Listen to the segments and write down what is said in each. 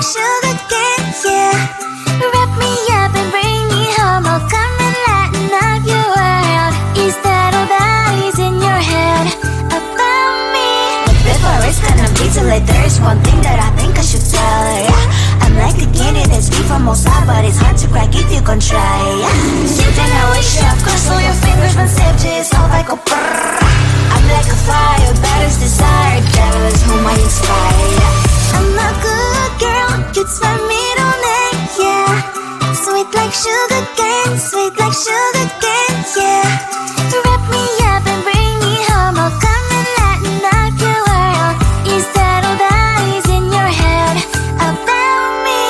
like sugar cane, yeah. Wrap me up and bring me home. I'll come and lighten up your world. Is that all that is in your head about me? But before it's gonna be too late, there is one thing that I think I should tell her, yeah. I'm like the candy that's deep from outside, but it's hard to crack if you can try, yeah. Sitting I wish you cross all your fingers, but safety is all I go brrrr. I'm like a fire, batters desire, devil is whom I inspire, yeah. I'm a good girl, it's my middle name, yeah. Sweet like sugar cane, sweet like sugar cane, yeah. Wrap me up and bring me home. I'll come and lighten up your world. Is that all that is in your head about me?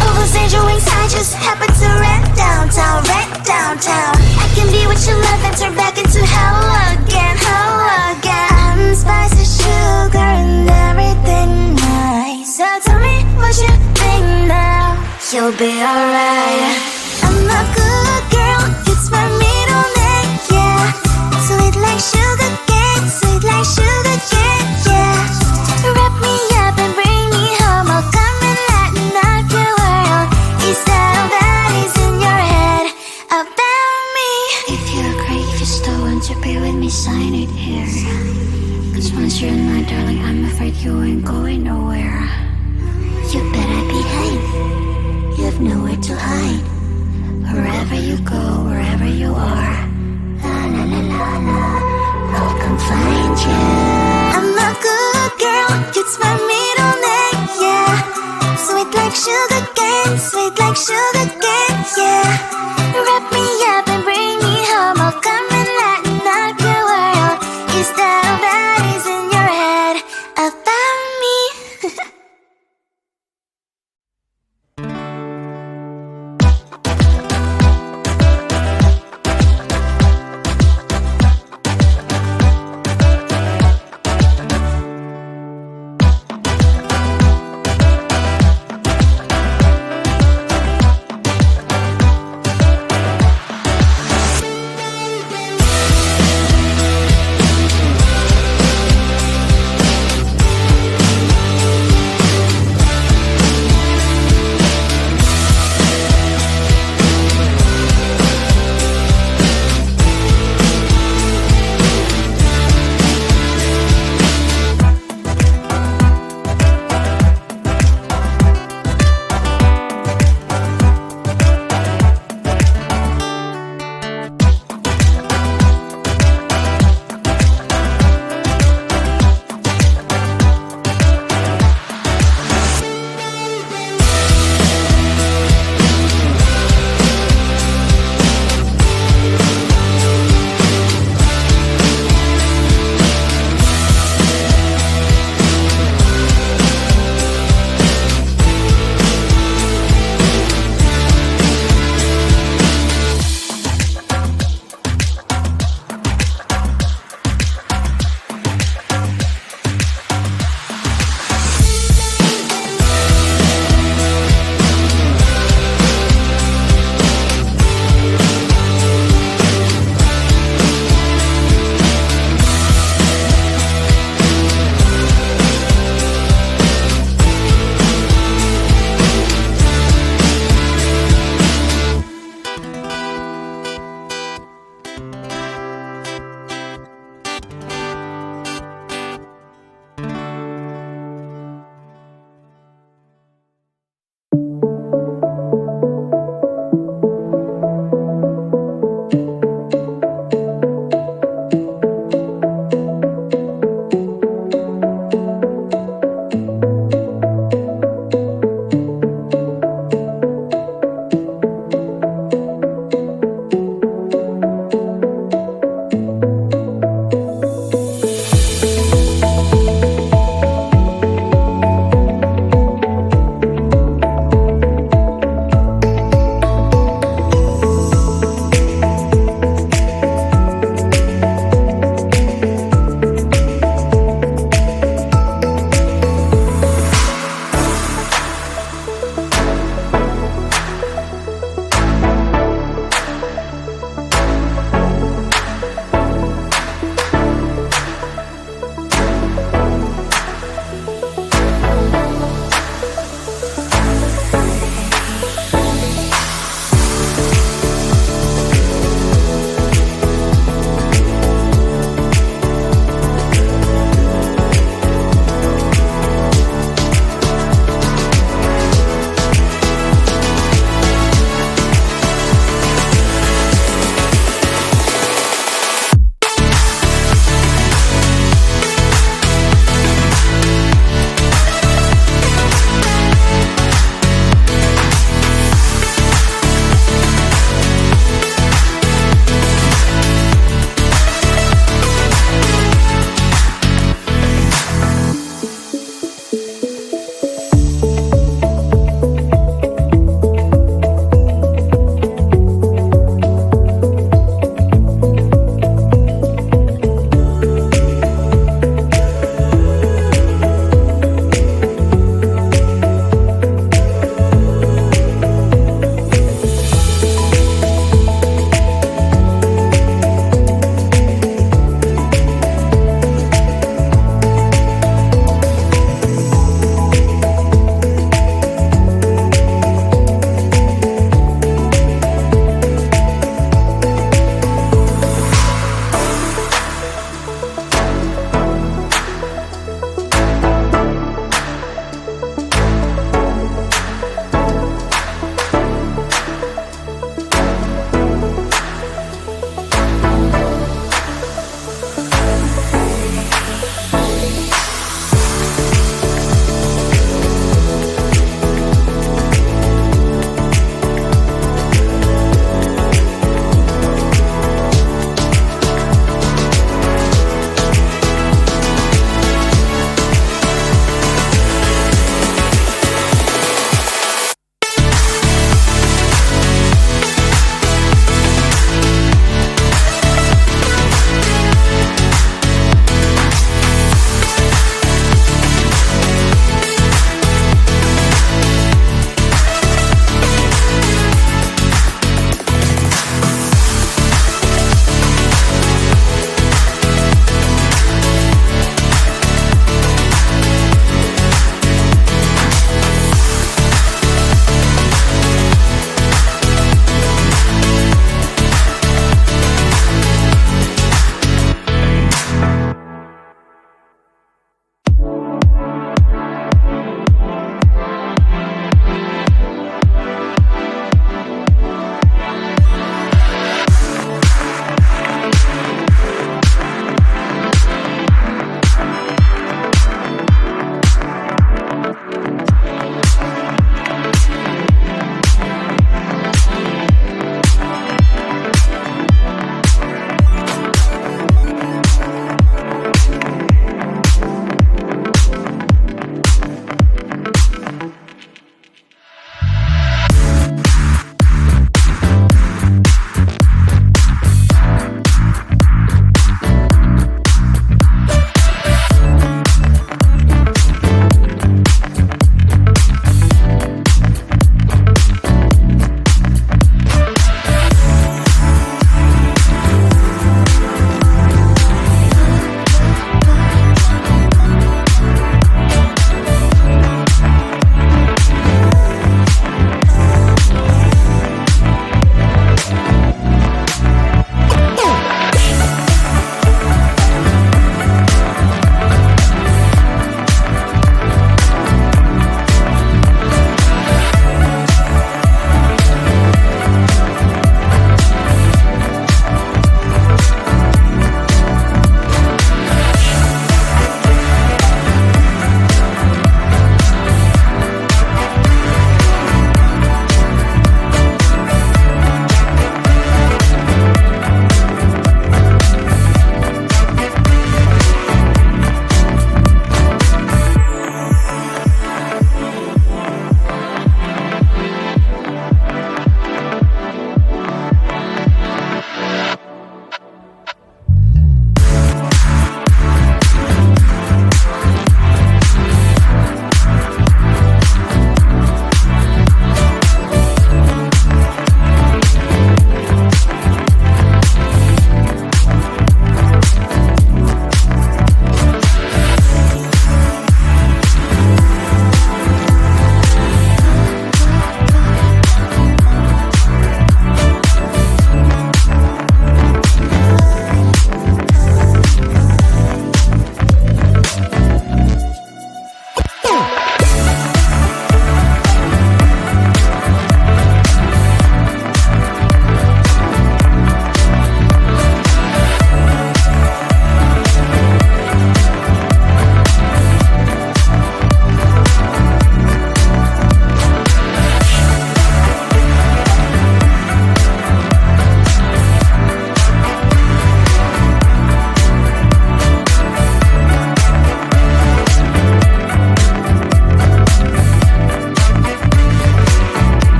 All those angel wings I just happen to rent downtown, I can be what you love and turn back into hell again, I'm spice and sugar and everything nice. So tell me what you think now. You'll be alright. I'm a good girl, it's my middle name, yeah. Sweet like sugar cane, sweet like sugar cane, yeah. Wrap me up and bring me home. I'll come and lighten up your world. Is that all that is in your head about me? If you agree, if you still want to be with me, sign it here. Cause once you're in my darling, I'm afraid you ain't going nowhere. You better behave, you have nowhere to hide. Wherever you go, wherever you are, la la la la la, I'll come find you. I'm a good girl, it's my middle name, yeah. Sweet like sugar cane, sweet like sugar cane, yeah. Wrap me